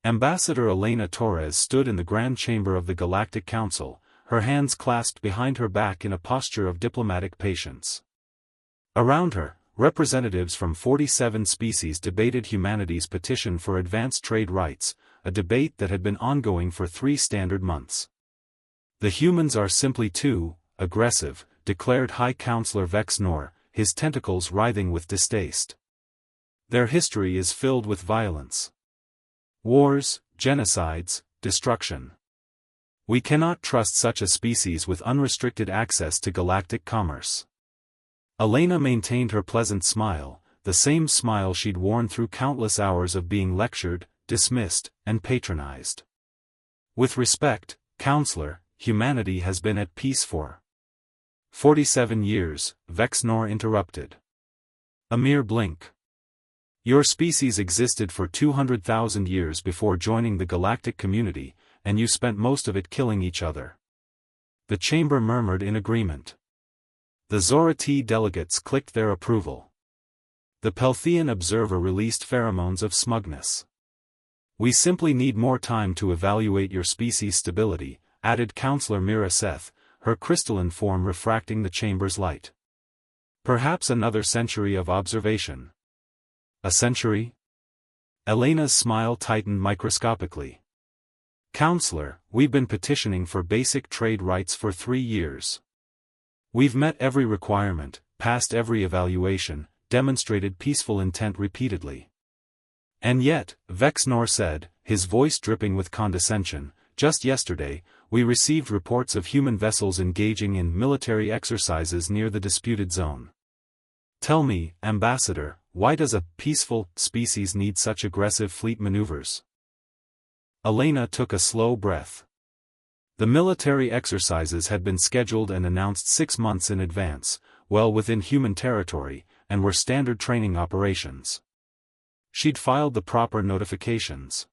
Ambassador Elena Torres stood in the Grand Chamber of the Galactic Council, her hands clasped behind her back in a posture of diplomatic patience. Around her, representatives from 47 species debated humanity's petition for advanced trade rights, a debate that had been ongoing for 3 standard months. The humans are simply too aggressive, declared High Counselor Vex Nor, his tentacles writhing with distaste. Their history is filled with violence. Wars, genocides, destruction. We cannot trust such a species with unrestricted access to galactic commerce. Elena maintained her pleasant smile, the same smile she'd worn through countless hours of being lectured, dismissed, and patronized. With respect, Counselor, humanity has been at peace for 47 years, Vex Nor interrupted. A mere blink. Your species existed for 200,000 years before joining the galactic community, and you spent most of it killing each other. The chamber murmured in agreement. The Zora T delegates clicked their approval. The Pelthean observer released pheromones of smugness. We simply need more time to evaluate your species' stability, added Counselor Mira Seth, her crystalline form refracting the chamber's light. Perhaps another century of observation. A century? Elena's smile tightened microscopically. Counselor, we've been petitioning for basic trade rights for 3 years. We've met every requirement, passed every evaluation, demonstrated peaceful intent repeatedly. And yet, Vex Nor said, his voice dripping with condescension, just yesterday, we received reports of human vessels engaging in military exercises near the disputed zone. Tell me, Ambassador, why does a peaceful species need such aggressive fleet maneuvers? Elena took a slow breath. The military exercises had been scheduled and announced 6 months in advance, well within human territory, and were standard training operations. She'd filed the proper notifications.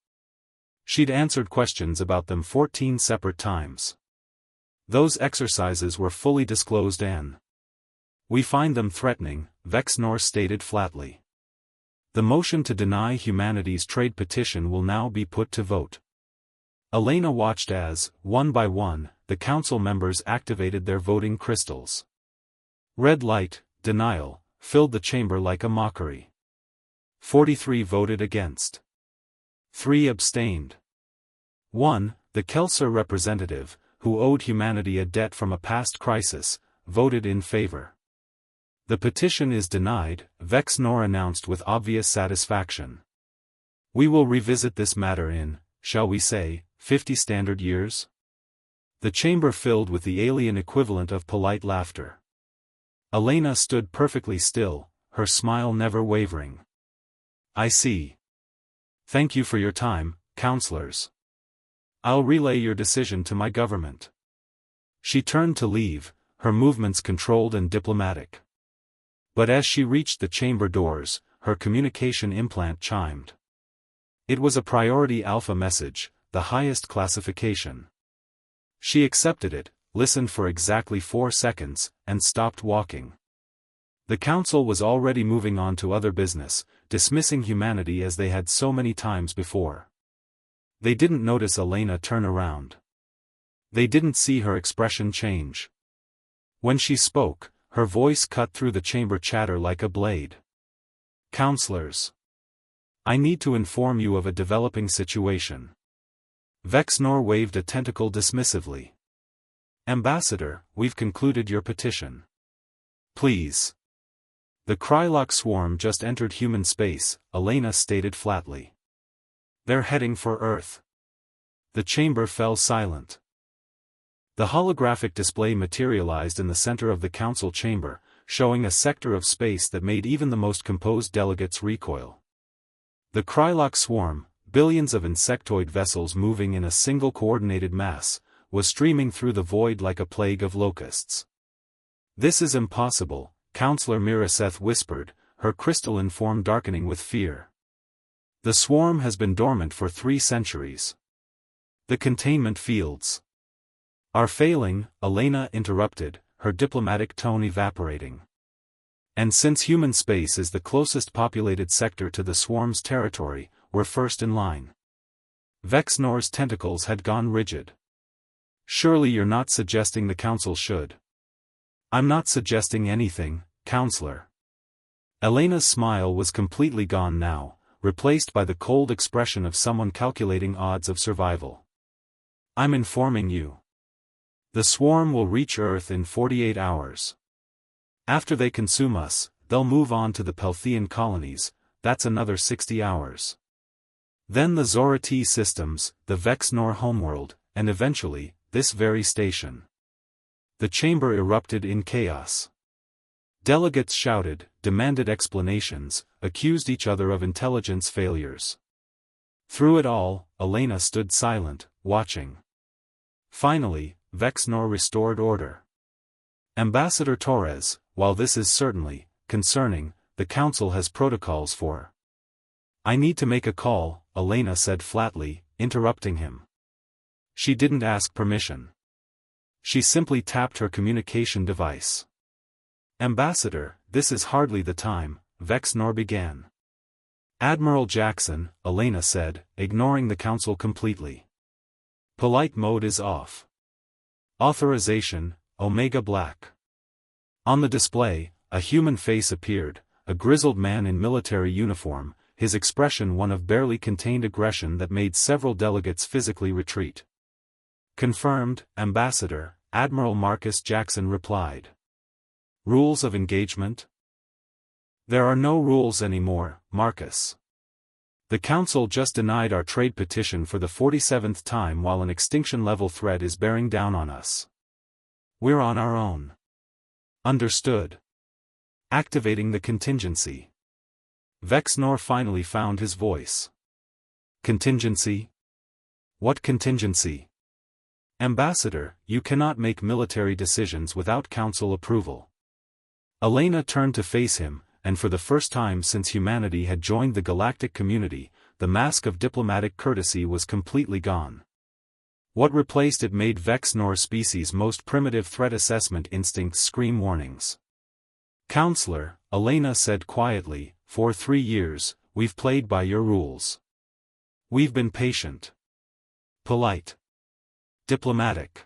She'd answered questions about them 14 separate times. Those exercises were fully disclosed and we find them threatening, Vex Nor stated flatly. The motion to deny humanity's trade petition will now be put to vote. Elena watched as, one by one, the council members activated their voting crystals. Red light, denial, filled the chamber like a mockery. 43 voted against. 3 abstained. 1, the Kelser representative, who owed humanity a debt from a past crisis, voted in favor. The petition is denied, Vex Nor announced with obvious satisfaction. We will revisit this matter in, shall we say, 50 standard years? The chamber filled with the alien equivalent of polite laughter. Elena stood perfectly still, her smile never wavering. I see. Thank you for your time, counselors. I'll relay your decision to my government. She turned to leave, her movements controlled and diplomatic. But as she reached the chamber doors, her communication implant chimed. It was a priority alpha message, the highest classification. She accepted it, listened for exactly 4 seconds, and stopped walking. The council was already moving on to other business, dismissing humanity as they had so many times before. They didn't notice Elena turn around. They didn't see her expression change. When she spoke, her voice cut through the chamber chatter like a blade. Counselors, I need to inform you of a developing situation. Vex Nor waved a tentacle dismissively. Ambassador, we've concluded your petition. Please. The Krylok swarm just entered human space, Elena stated flatly. They're heading for Earth. The chamber fell silent. The holographic display materialized in the center of the council chamber, showing a sector of space that made even the most composed delegates recoil. The Krylok swarm, billions of insectoid vessels moving in a single coordinated mass, was streaming through the void like a plague of locusts. This is impossible, Counselor Miraseth whispered, her crystalline form darkening with fear. The swarm has been dormant for 3 centuries. The containment fields are failing, Elena interrupted, her diplomatic tone evaporating. And since human space is the closest populated sector to the swarm's territory, we're first in line. Vexnor's tentacles had gone rigid. Surely you're not suggesting the council should. I'm not suggesting anything, counselor. Elena's smile was completely gone now, replaced by the cold expression of someone calculating odds of survival. I'm informing you. The swarm will reach Earth in 48 hours. After they consume us, they'll move on to the Pelthean colonies, that's another 60 hours. Then the Zora T systems, the Vexnor homeworld, and eventually, this very station. The chamber erupted in chaos. Delegates shouted, demanded explanations, accused each other of intelligence failures. Through it all, Elena stood silent, watching. Finally, Vexnor restored order. Ambassador Torres, while this is certainly concerning, the council has protocols for. I need to make a call, Elena said flatly, interrupting him. She didn't ask permission. She simply tapped her communication device. Ambassador, this is hardly the time, Vexnor began. Admiral Jackson, Elena said, ignoring the council completely. Polite mode is off. Authorization, Omega Black. On the display, a human face appeared, a grizzled man in military uniform, his expression one of barely contained aggression that made several delegates physically retreat. Confirmed, Ambassador, Admiral Marcus Jackson replied. Rules of engagement? There are no rules anymore, Marcus. The Council just denied our trade petition for the 47th time while an extinction-level threat is bearing down on us. We're on our own. Understood. Activating the contingency. Vexnor finally found his voice. Contingency? What contingency? Ambassador, you cannot make military decisions without Council approval. Elena turned to face him, and for the first time since humanity had joined the galactic community, the mask of diplomatic courtesy was completely gone. What replaced it made Vexnor's species' most primitive threat assessment instincts scream warnings. Counselor, Elena said quietly, for 3 years, we've played by your rules. We've been patient. Polite. Diplomatic.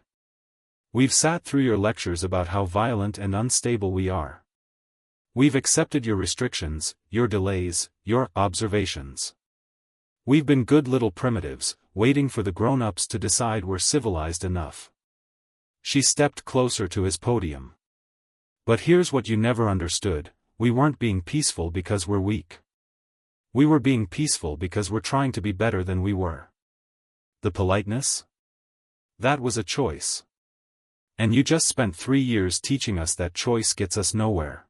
We've sat through your lectures about how violent and unstable we are. We've accepted your restrictions, your delays, your observations. We've been good little primitives, waiting for the grown-ups to decide we're civilized enough. She stepped closer to his podium. But here's what you never understood, we weren't being peaceful because we're weak. We were being peaceful because we're trying to be better than we were. The politeness? That was a choice. And you just spent 3 years teaching us that choice gets us nowhere.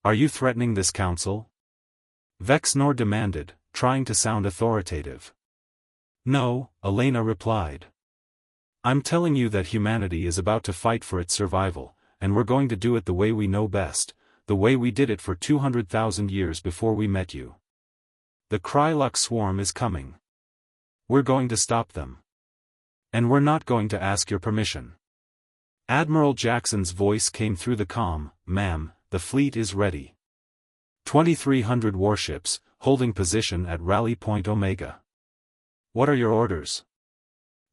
Are you threatening this council? Vexnor demanded, trying to sound authoritative. No, Elena replied. I'm telling you that humanity is about to fight for its survival, and we're going to do it the way we know best, the way we did it for 200,000 years before we met you. The Krylux swarm is coming. We're going to stop them. And we're not going to ask your permission. Admiral Jackson's voice came through the comm, ma'am, the fleet is ready. 2,300 warships, holding position at Rally Point Omega. What are your orders?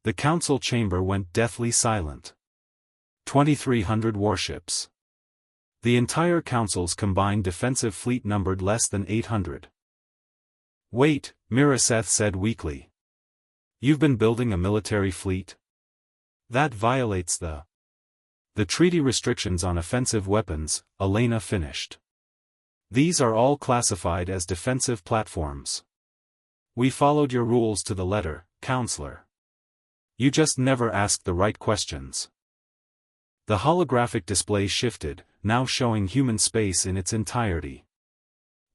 The council chamber went deathly silent. 2,300 warships. The entire council's combined defensive fleet numbered less than 800. Wait, Miraseth said weakly. You've been building a military fleet? That violates the treaty restrictions on offensive weapons, Elena finished. These are all classified as defensive platforms. We followed your rules to the letter, Counselor. You just never asked the right questions. The holographic display shifted, now showing human space in its entirety.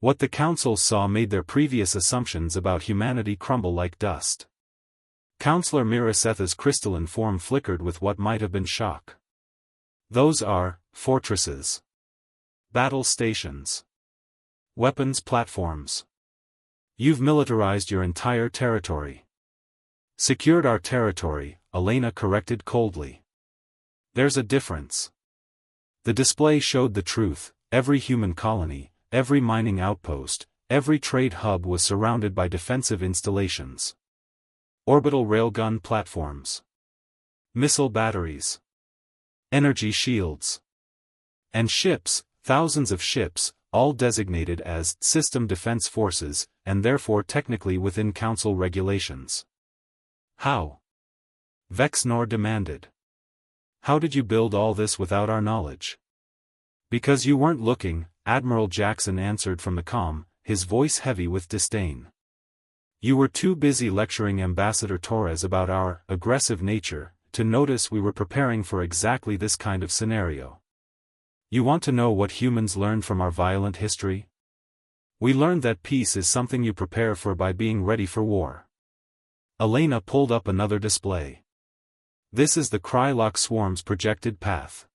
What the Council saw made their previous assumptions about humanity crumble like dust. Counselor Mirasetha's crystalline form flickered with what might have been shock. Those are fortresses, battle stations, weapons platforms. You've militarized your entire territory. Secured our territory, Elena corrected coldly. There's a difference. The display showed the truth, every human colony, every mining outpost, every trade hub was surrounded by defensive installations. orbital railgun platforms, missile batteries, energy shields, and ships, thousands of ships, all designated as System Defense Forces, and therefore technically within Council regulations. How? Vexnor demanded. How did you build all this without our knowledge? Because you weren't looking, Admiral Jackson answered from the comm, his voice heavy with disdain. You were too busy lecturing Ambassador Torres about our aggressive nature to notice we were preparing for exactly this kind of scenario. You want to know what humans learned from our violent history? We learned that peace is something you prepare for by being ready for war. Elena pulled up another display. This is the Krylok swarm's projected path.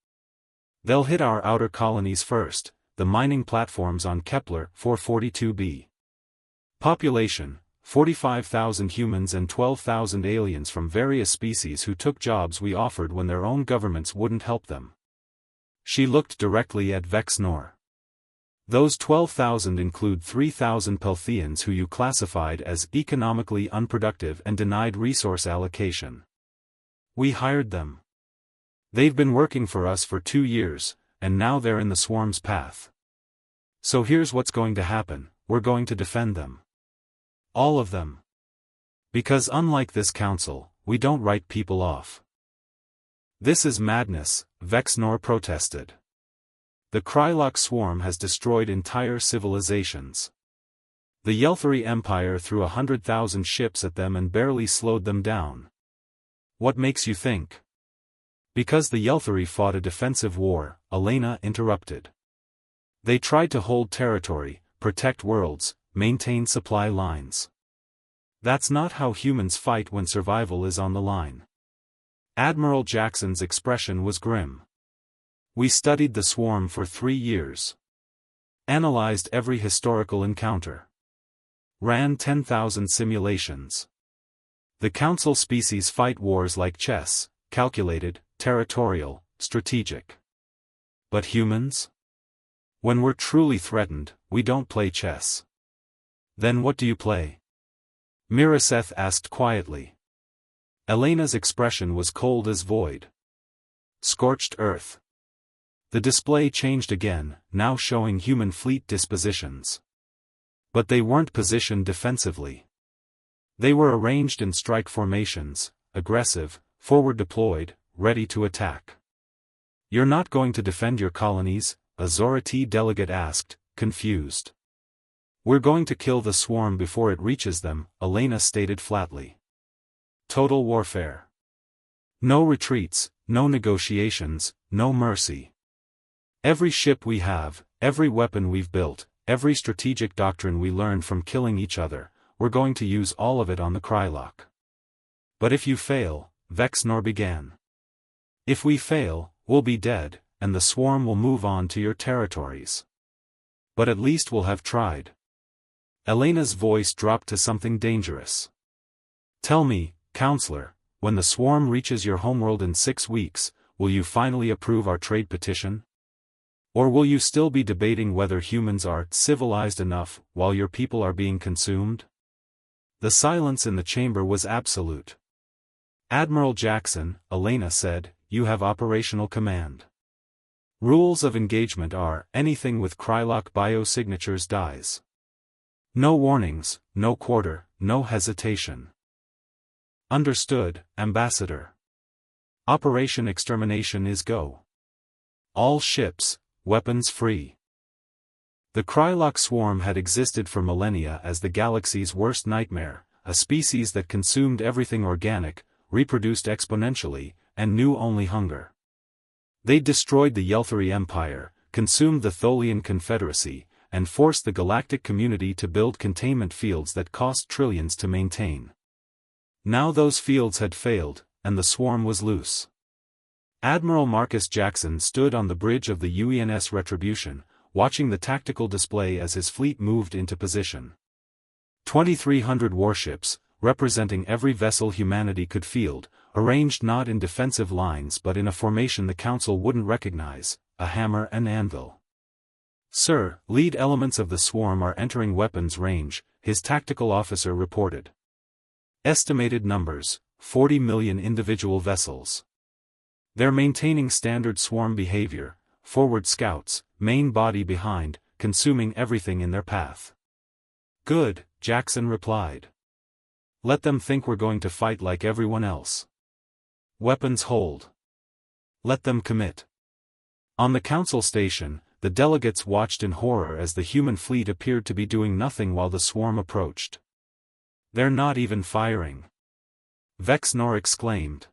They'll hit our outer colonies first, the mining platforms on Kepler 442b. Population, 45,000 humans and 12,000 aliens from various species who took jobs we offered when their own governments wouldn't help them. She looked directly at Vexnor. Those 12,000 include 3,000 Pelthians who you classified as economically unproductive and denied resource allocation. We hired them. They've been working for us for 2 years, and now they're in the swarm's path. So here's what's going to happen, we're going to defend them. All of them. Because unlike this council, we don't write people off. This is madness, Vexnor protested. The Krylok swarm has destroyed entire civilizations. The Yelthari Empire threw 100,000 ships at them and barely slowed them down. What makes you think? Because the Yelthari fought a defensive war, Elena interrupted. They tried to hold territory, protect worlds, maintain supply lines. That's not how humans fight when survival is on the line. Admiral Jackson's expression was grim. We studied the swarm for 3 years. Analyzed every historical encounter. Ran 10,000 simulations. The Council species fight wars like chess, calculated, territorial, strategic. But humans? When we're truly threatened, we don't play chess. Then what do you play? Miraseth asked quietly. Elena's expression was cold as void. Scorched earth. The display changed again, now showing human fleet dispositions. But they weren't positioned defensively. They were arranged in strike formations, aggressive, forward deployed, ready to attack. You're not going to defend your colonies? A Zorati delegate asked, confused. We're going to kill the swarm before it reaches them, Elena stated flatly. Total warfare. No retreats, no negotiations, no mercy. Every ship we have, every weapon we've built, every strategic doctrine we learned from killing each other, we're going to use all of it on the Krylok. But if you fail, Vexnor began. If we fail, we'll be dead, and the swarm will move on to your territories. But at least we'll have tried. Elena's voice dropped to something dangerous. Tell me, Counselor, when the swarm reaches your homeworld in 6 weeks, will you finally approve our trade petition? Or will you still be debating whether humans are civilized enough while your people are being consumed? The silence in the chamber was absolute. Admiral Jackson, Elena said, you have operational command. Rules of engagement are, anything with Krylok biosignatures dies. No warnings, no quarter, no hesitation. Understood, Ambassador. Operation Extermination is go. All ships, weapons free. The Krylok swarm had existed for millennia as the galaxy's worst nightmare, a species that consumed everything organic, reproduced exponentially, and knew only hunger. They destroyed the Yelthari Empire, consumed the Tholian Confederacy, and forced the galactic community to build containment fields that cost trillions to maintain. Now those fields had failed, and the swarm was loose. Admiral Marcus Jackson stood on the bridge of the UENS Retribution, watching the tactical display as his fleet moved into position. 2,300 warships, representing every vessel humanity could field, arranged not in defensive lines but in a formation the Council wouldn't recognize, a hammer and anvil. Sir, lead elements of the swarm are entering weapons range, his tactical officer reported. Estimated numbers, 40 million individual vessels. They're maintaining standard swarm behavior, forward scouts, main body behind, consuming everything in their path. Good, Jackson replied. Let them think we're going to fight like everyone else. Weapons hold. Let them commit. On the council station, the delegates watched in horror as the human fleet appeared to be doing nothing while the swarm approached. They're not even firing. Vexnor exclaimed.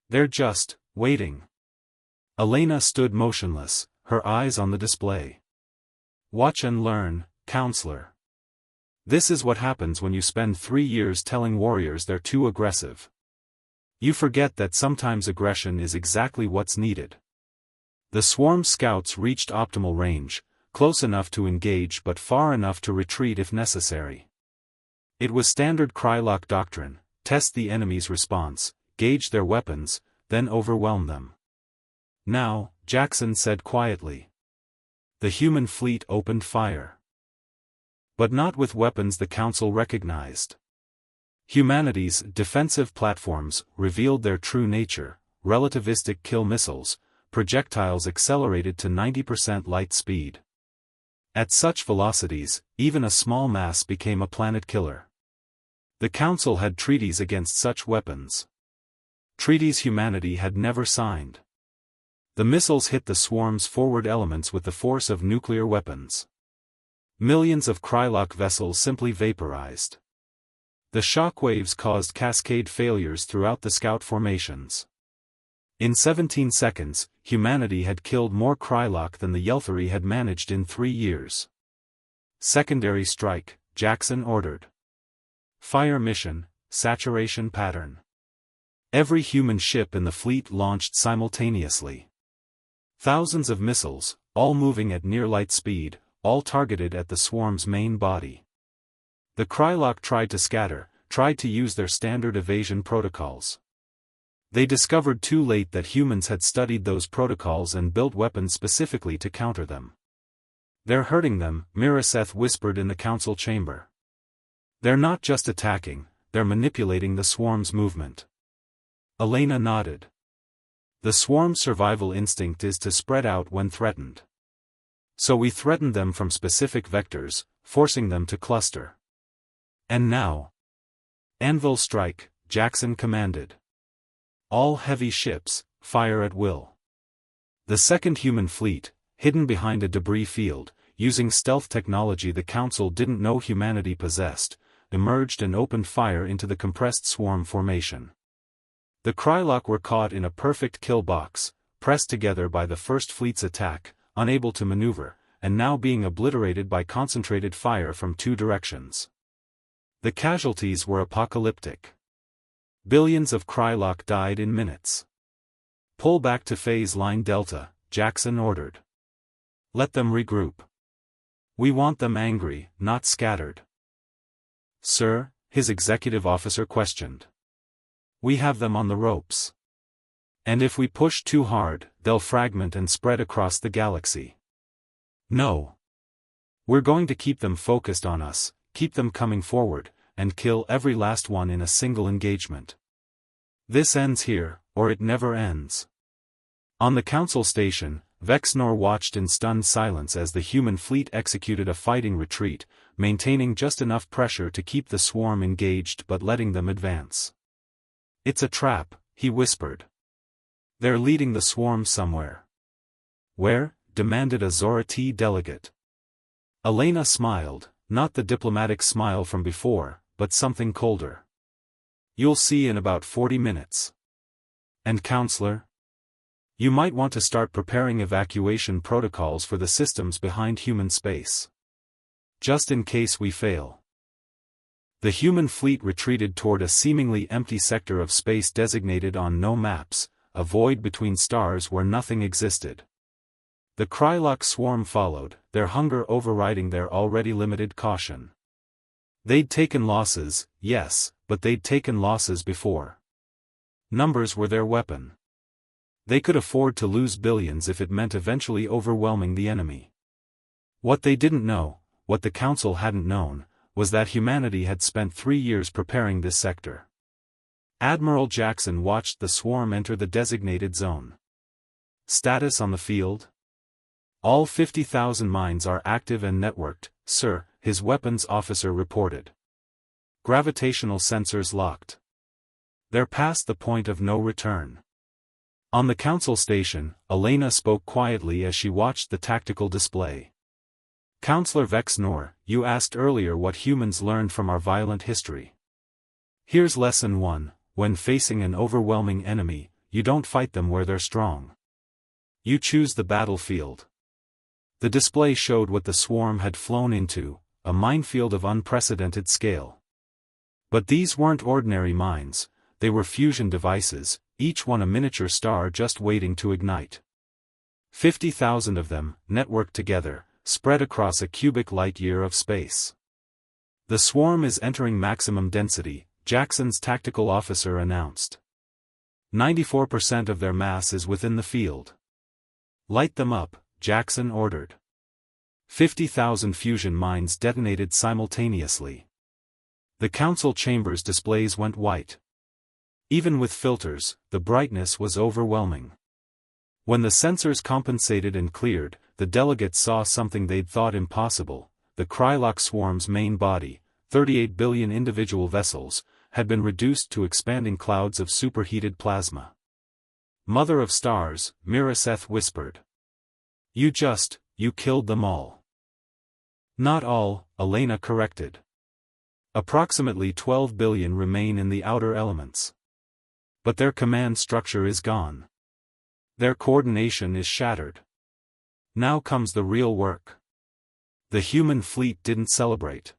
They're just waiting. Elena stood motionless, her eyes on the display. Watch and learn, counselor. This is what happens when you spend 3 years telling warriors they're too aggressive. You forget that sometimes aggression is exactly what's needed. The swarm scouts reached optimal range, close enough to engage but far enough to retreat if necessary. It was standard Krylock doctrine: test the enemy's response, gauge their weapons, then overwhelm them. Now, Jackson said quietly. The human fleet opened fire. But not with weapons the Council recognized. Humanity's defensive platforms revealed their true nature: relativistic kill missiles, projectiles accelerated to 90% light speed. At such velocities, even a small mass became a planet killer. The Council had treaties against such weapons. Treaties humanity had never signed. The missiles hit the swarm's forward elements with the force of nuclear weapons. Millions of Krylock vessels simply vaporized. The shockwaves caused cascade failures throughout the scout formations. In 17 seconds, humanity had killed more Krylock than the Yelthari had managed in 3 years. Secondary strike, Jackson ordered. Fire mission, saturation pattern. Every human ship in the fleet launched simultaneously. Thousands of missiles, all moving at near light speed, all targeted at the swarm's main body. The Krylock tried to scatter, tried to use their standard evasion protocols. They discovered too late that humans had studied those protocols and built weapons specifically to counter them. They're hurting them, Miraseth whispered in the council chamber. They're not just attacking, they're manipulating the swarm's movement. Elena nodded. The swarm's survival instinct is to spread out when threatened. So we threatened them from specific vectors, forcing them to cluster. And now. Anvil strike, Jackson commanded. All heavy ships, fire at will. The second human fleet, hidden behind a debris field, using stealth technology the Council didn't know humanity possessed, emerged and opened fire into the compressed swarm formation. The Krylock were caught in a perfect kill box, pressed together by the First Fleet's attack, unable to maneuver, and now being obliterated by concentrated fire from 2 directions. The casualties were apocalyptic. Billions of Krylock died in minutes. Pull back to phase line Delta, Jackson ordered. Let them regroup. We want them angry, not scattered. Sir, his executive officer questioned. We have them on the ropes. And if we push too hard, they'll fragment and spread across the galaxy. No. We're going to keep them focused on us, keep them coming forward, and kill every last one in a single engagement. This ends here, or it never ends. On the council station, Vexnor watched in stunned silence as the human fleet executed a fighting retreat, maintaining just enough pressure to keep the swarm engaged but letting them advance. It's a trap, he whispered. They're leading the swarm somewhere. Where? Demanded a Zora T delegate. Elena smiled, not the diplomatic smile from before, but something colder. You'll see in about 40 minutes. And Counselor? You might want to start preparing evacuation protocols for the systems behind human space. Just in case we fail. The human fleet retreated toward a seemingly empty sector of space designated on no maps, a void between stars where nothing existed. The Krylock swarm followed, their hunger overriding their already limited caution. They'd taken losses, yes, but they'd taken losses before. Numbers were their weapon. They could afford to lose billions if it meant eventually overwhelming the enemy. What they didn't know, what the Council hadn't known, was that humanity had spent 3 years preparing this sector. Admiral Jackson watched the swarm enter the designated zone. Status on the field? All 50,000 mines are active and networked, sir, his weapons officer reported. Gravitational sensors locked. They're past the point of no return. On the council station, Elena spoke quietly as she watched the tactical display. Counselor Vexnor, you asked earlier what humans learned from our violent history. Here's lesson 1, when facing an overwhelming enemy, you don't fight them where they're strong. You choose the battlefield. The display showed what the swarm had flown into, a minefield of unprecedented scale. But these weren't ordinary mines, they were fusion devices, each one a miniature star just waiting to ignite. 50,000 of them, networked together, spread across a cubic light-year of space. The swarm is entering maximum density, Jackson's tactical officer announced. 94% of their mass is within the field. Light them up, Jackson ordered. 50,000 fusion mines detonated simultaneously. The council chamber's displays went white. Even with filters, the brightness was overwhelming. When the sensors compensated and cleared, the delegates saw something they'd thought impossible. The Krylok swarm's main body, 38 billion individual vessels, had been reduced to expanding clouds of superheated plasma. Mother of Stars, Miraseth whispered. You killed them all. Not all, Elena corrected. Approximately 12 billion remain in the outer elements. But their command structure is gone. Their coordination is shattered. Now comes the real work. The human fleet didn't celebrate.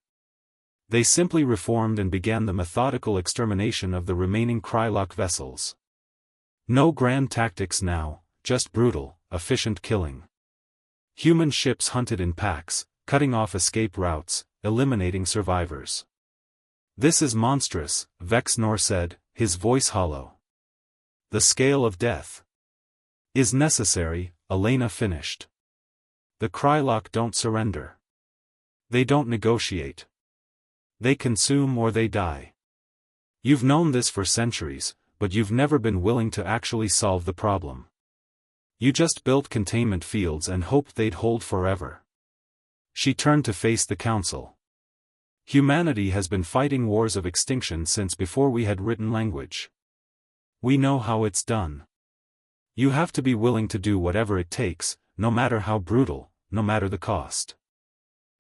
They simply reformed and began the methodical extermination of the remaining Krylok vessels. No grand tactics now, just brutal, efficient killing. Human ships hunted in packs, cutting off escape routes, eliminating survivors. This is monstrous, Vexnor said, his voice hollow. The scale of death is necessary, Elena finished. The Krylok don't surrender. They don't negotiate. They consume or they die. You've known this for centuries, but you've never been willing to actually solve the problem. You just built containment fields and hoped they'd hold forever. She turned to face the council. Humanity has been fighting wars of extinction since before we had written language. We know how it's done. You have to be willing to do whatever it takes, no matter how brutal, no matter the cost.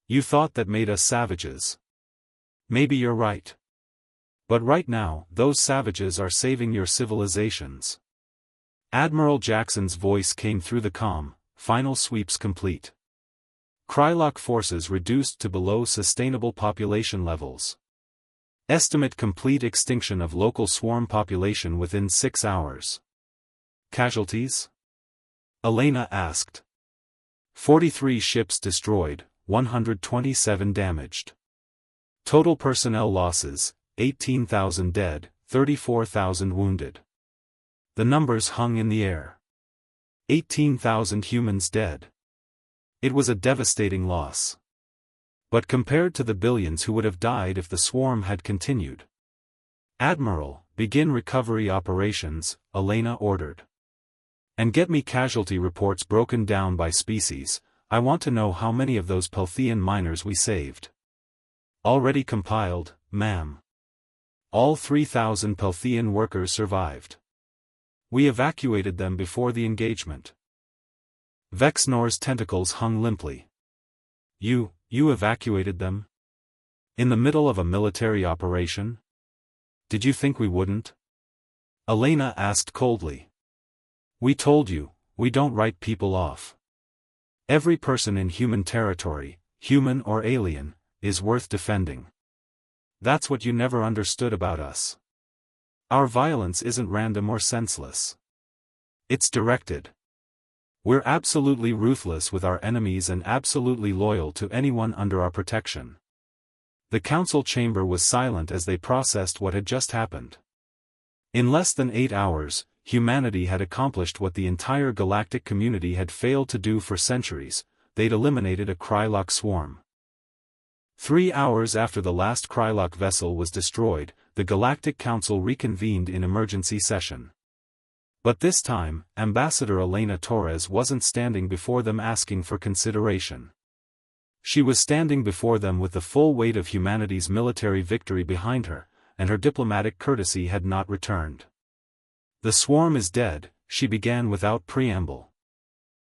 You thought that made us savages. Maybe you're right. But right now, those savages are saving your civilizations. Admiral Jackson's voice came through the comm, final sweeps complete. Krylok forces reduced to below sustainable population levels. Estimate complete extinction of local swarm population within 6 hours. Casualties? Elena asked. 43 ships destroyed, 127 damaged. Total personnel losses, 18,000 dead, 34,000 wounded. The numbers hung in the air. 18,000 humans dead. It was a devastating loss. But compared to the billions who would have died if the swarm had continued. Admiral, begin recovery operations, Elena ordered. And get me casualty reports broken down by species. I want to know how many of those Pelthean miners we saved. Already compiled, ma'am. All 3,000 Pelthean workers survived. We evacuated them before the engagement. Vexnor's tentacles hung limply. You evacuated them? In the middle of a military operation? Did you think we wouldn't? Elena asked coldly. We told you, we don't write people off. Every person in human territory, human or alien, is worth defending. That's what you never understood about us. Our violence isn't random or senseless. It's directed. We're absolutely ruthless with our enemies and absolutely loyal to anyone under our protection. The council chamber was silent as they processed what had just happened. In less than 8 hours, humanity had accomplished what the entire galactic community had failed to do for centuries. They'd eliminated a Krylok swarm. 3 hours after the last Krylok vessel was destroyed, the Galactic Council reconvened in emergency session. But this time, Ambassador Elena Torres wasn't standing before them asking for consideration. She was standing before them with the full weight of humanity's military victory behind her, and her diplomatic courtesy had not returned. "The swarm is dead," she began without preamble.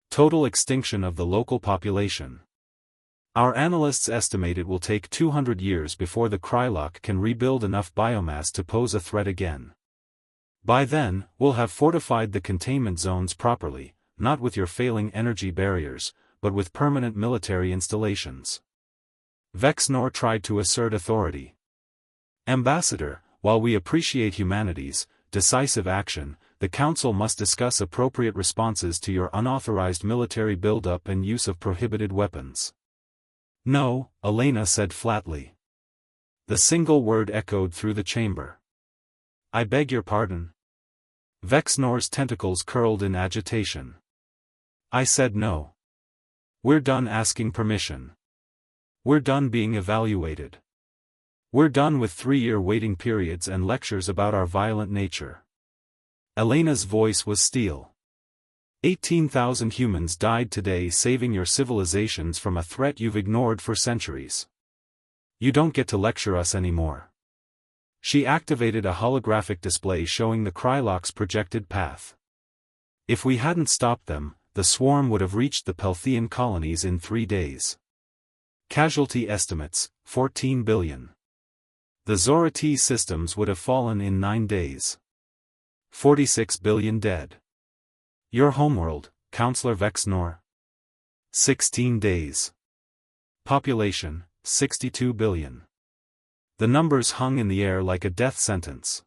"Total extinction of the local population. Our analysts estimate it will take 200 years before the Krylok can rebuild enough biomass to pose a threat again. By then, we'll have fortified the containment zones properly, not with your failing energy barriers, but with permanent military installations." Vexnor tried to assert authority. "Ambassador, while we appreciate humanity's decisive action, the Council must discuss appropriate responses to your unauthorized military buildup and use of prohibited weapons." "No," Elena said flatly. The single word echoed through the chamber. "I beg your pardon." Vexnor's tentacles curled in agitation. "I said no. We're done asking permission. We're done being evaluated. We're done with 3-year waiting periods and lectures about our violent nature." Elena's voice was steel. 18,000 humans died today saving your civilizations from a threat you've ignored for centuries. You don't get to lecture us anymore. She activated a holographic display showing the Krylok's projected path. "If we hadn't stopped them, the swarm would have reached the Pelthian colonies in 3 days. Casualty estimates, 14 billion. The Zora T systems would have fallen in 9 days. 46 billion dead. Your homeworld, Counselor Vexnor? 16 days. Population, 62 billion. The numbers hung in the air like a death sentence.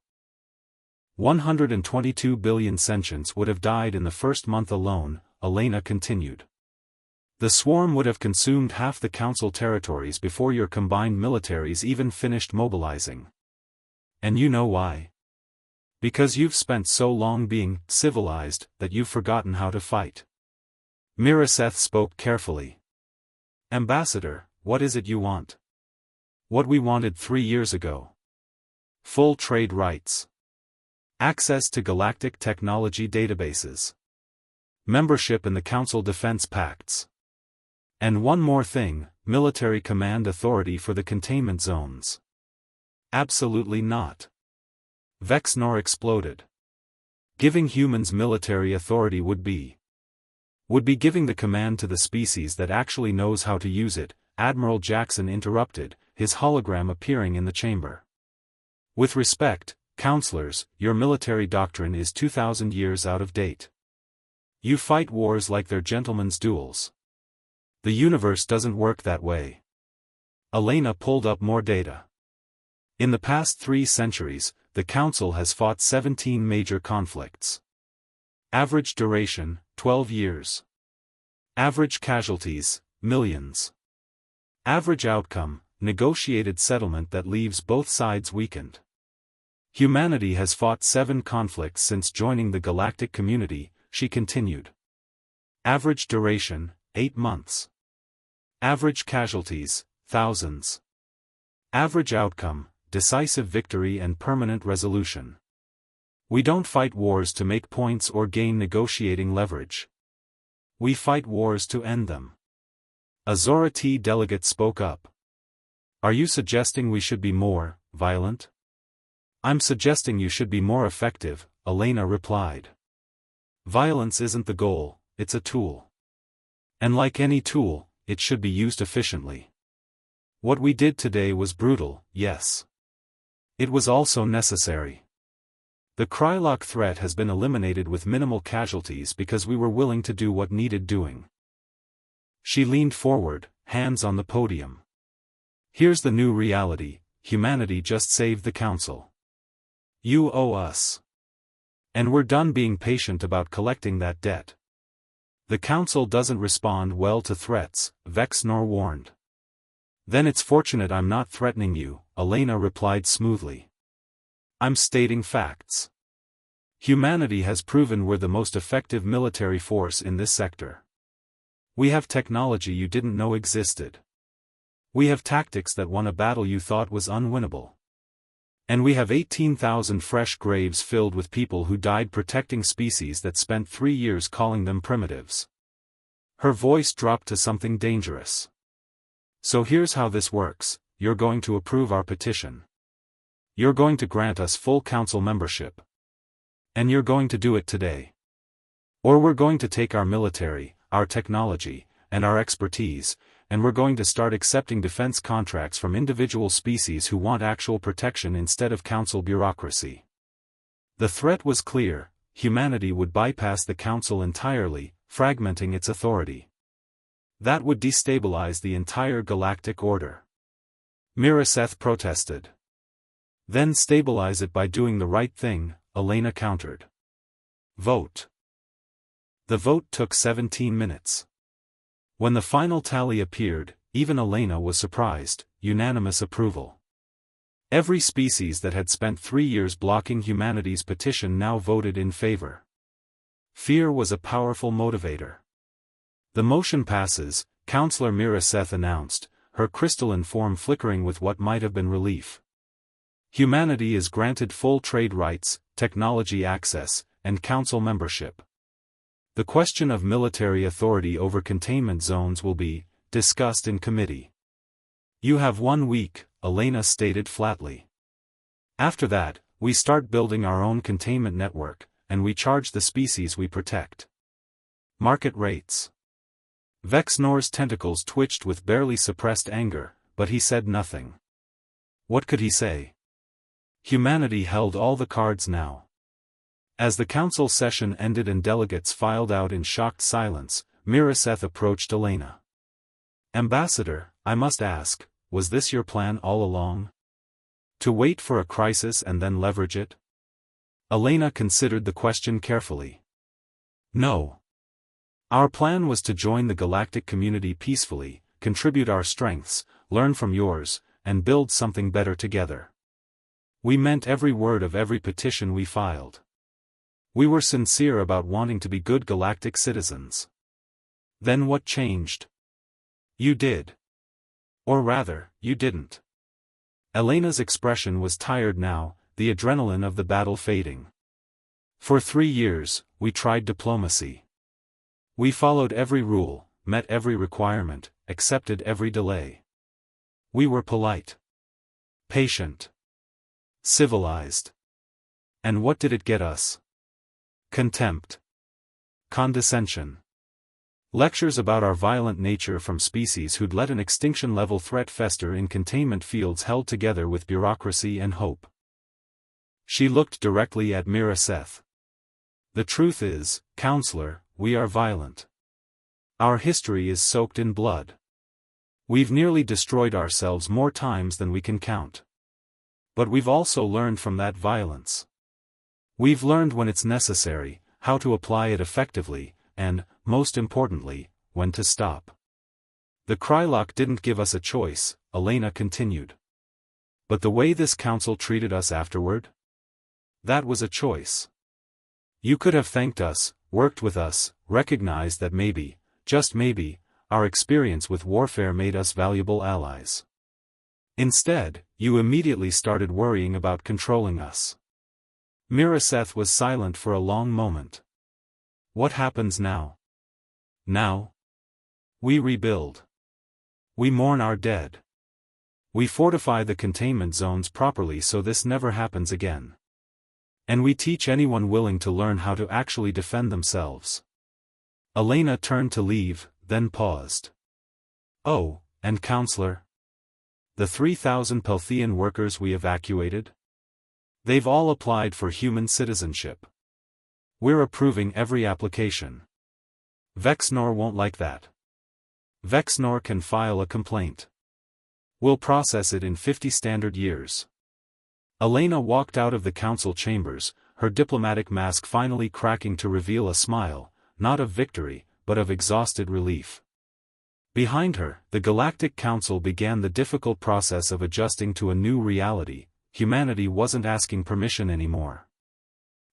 122 billion sentients would have died in the first month alone, Elena continued. The swarm would have consumed half the Council territories before your combined militaries even finished mobilizing. And you know why? Because you've spent so long being civilized that you've forgotten how to fight." Miraseth spoke carefully. "Ambassador, what is it you want?" "What we wanted 3 years ago. Full trade rights. Access to galactic technology databases. Membership in the Council Defense Pacts. And one more thing, military command authority for the containment zones." "Absolutely not." Vexnor exploded. "Giving humans military authority would be giving the command to the species that actually knows how to use it," Admiral Jackson interrupted, his hologram appearing in the chamber. "With respect, counselors, your military doctrine is 2,000 years out of date. You fight wars like they're gentlemen's duels. The universe doesn't work that way." Elena pulled up more data. "In the past 3 centuries, the Council has fought 17 major conflicts. Average duration, 12 years. Average casualties, millions. Average outcome, negotiated settlement that leaves both sides weakened. Humanity has fought 7 conflicts since joining the galactic community," she continued. Average duration, 8 months. Average casualties, thousands. Average outcome, decisive victory and permanent resolution. We don't fight wars to make points or gain negotiating leverage. We fight wars to end them." A Zora T delegate spoke up. "Are you suggesting we should be more violent?" "I'm suggesting you should be more effective," Elena replied. "Violence isn't the goal, it's a tool. And like any tool, it should be used efficiently. What we did today was brutal, yes. It was also necessary. The Krylok threat has been eliminated with minimal casualties because we were willing to do what needed doing." She leaned forward, hands on the podium. "Here's the new reality, humanity just saved the Council. You owe us. And we're done being patient about collecting that debt. The Council doesn't respond well to threats," Vexnor warned. "Then it's fortunate I'm not threatening you," Elena replied smoothly. "I'm stating facts. Humanity has proven we're the most effective military force in this sector. We have technology you didn't know existed. We have tactics that won a battle you thought was unwinnable. And we have 18,000 fresh graves filled with people who died protecting species that spent 3 years calling them primitives. Her voice dropped to something dangerous. So here's how this works: you're going to approve our petition. You're going to grant us full council membership. And you're going to do it today. Or we're going to take our military, our technology, and our expertise, and we're going to start accepting defense contracts from individual species who want actual protection instead of council bureaucracy. The threat was clear: humanity would bypass the council entirely, fragmenting its authority. That would destabilize the entire galactic order. Miraseth protested. Then stabilize it by doing the right thing, Elena countered. Vote. The vote took 17 minutes. When the final tally appeared, even Elena was surprised: unanimous approval. Every species that had spent 3 years blocking humanity's petition now voted in favor. Fear was a powerful motivator. The motion passes, Councillor Miraseth announced, her crystalline form flickering with what might have been relief. Humanity is granted full trade rights, technology access, and council membership. The question of military authority over containment zones will be discussed in committee. You have 1 week, Elena stated flatly. After that, we start building our own containment network, and we charge the species we protect. Market rates. Vexnor's tentacles twitched with barely suppressed anger, but he said nothing. What could he say? Humanity held all the cards now. As the council session ended and delegates filed out in shocked silence, Miraseth approached Elena. Ambassador, I must ask, was this your plan all along? To wait for a crisis and then leverage it? Elena considered the question carefully. No. Our plan was to join the galactic community peacefully, contribute our strengths, learn from yours, and build something better together. We meant every word of every petition we filed. We were sincere about wanting to be good galactic citizens. Then what changed? You did. Or rather, you didn't. Elena's expression was tired now, the adrenaline of the battle fading. For 3 years, we tried diplomacy. We followed every rule, met every requirement, accepted every delay. We were polite. Patient. Civilized. And what did it get us? Contempt. Condescension. Lectures about our violent nature from species who'd let an extinction-level threat fester in containment fields held together with bureaucracy and hope. She looked directly at Miraseth. The truth is, Counselor, we are violent. Our history is soaked in blood. We've nearly destroyed ourselves more times than we can count. But we've also learned from that violence. We've learned when it's necessary, how to apply it effectively, and, most importantly, when to stop. The Krylok didn't give us a choice, Elena continued. But the way this council treated us afterward? That was a choice. You could have thanked us, worked with us, recognized that maybe, just maybe, our experience with warfare made us valuable allies. Instead, you immediately started worrying about controlling us. Miraseth was silent for a long moment. What happens now? Now? We rebuild. We mourn our dead. We fortify the containment zones properly so this never happens again. And we teach anyone willing to learn how to actually defend themselves. Elena turned to leave, then paused. Oh, and Counselor? The 3,000 Pelthean workers we evacuated? They've all applied for human citizenship. We're approving every application. Vexnor won't like that. Vexnor can file a complaint. We'll process it in 50 standard years. Elena walked out of the council chambers, her diplomatic mask finally cracking to reveal a smile, not of victory, but of exhausted relief. Behind her, the Galactic Council began the difficult process of adjusting to a new reality. Humanity wasn't asking permission anymore.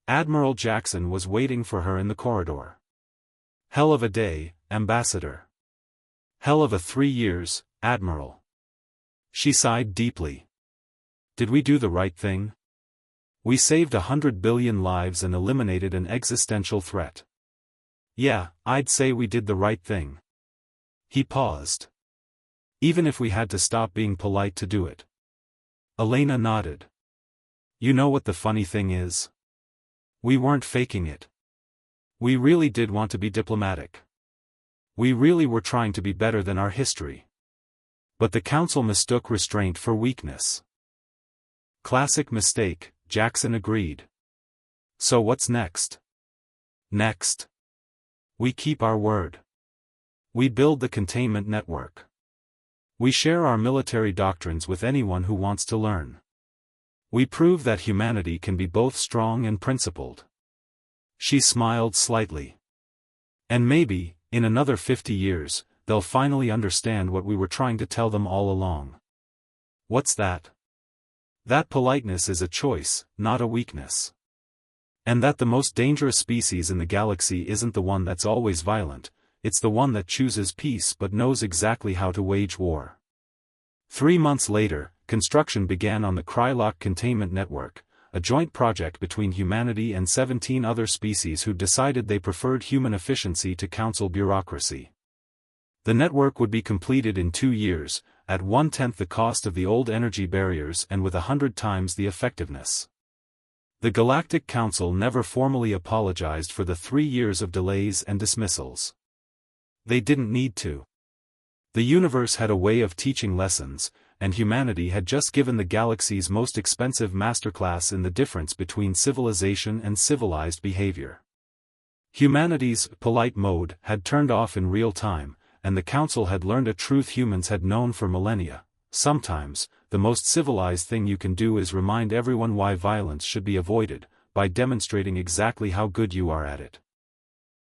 Admiral Jackson was waiting for her in the corridor. Hell of a day, Ambassador. Hell of a 3 years, Admiral. She sighed deeply. Did we do the right thing? We saved 100 billion lives and eliminated an existential threat. Yeah, I'd say we did the right thing. He paused. Even if we had to stop being polite to do it. Elena nodded. You know what the funny thing is? We weren't faking it. We really did want to be diplomatic. We really were trying to be better than our history. But the council mistook restraint for weakness. Classic mistake, Jackson agreed. So what's next? Next. We keep our word. We build the containment network. We share our military doctrines with anyone who wants to learn. We prove that humanity can be both strong and principled. She smiled slightly. And maybe, in another 50 years, they'll finally understand what we were trying to tell them all along. What's that? That politeness is a choice, not a weakness. And that the most dangerous species in the galaxy isn't the one that's always violent, it's the one that chooses peace but knows exactly how to wage war. 3 months later, construction began on the Krylok Containment Network, a joint project between humanity and 17 other species who decided they preferred human efficiency to council bureaucracy. The network would be completed in 2 years, at 1/10 the cost of the old energy barriers and with 100 times the effectiveness. The Galactic Council never formally apologized for the 3 years of delays and dismissals. They didn't need to. The universe had a way of teaching lessons, and humanity had just given the galaxy's most expensive masterclass in the difference between civilization and civilized behavior. Humanity's polite mode had turned off in real time, and the Council had learned a truth humans had known for millennia. Sometimes, the most civilized thing you can do is remind everyone why violence should be avoided, by demonstrating exactly how good you are at it.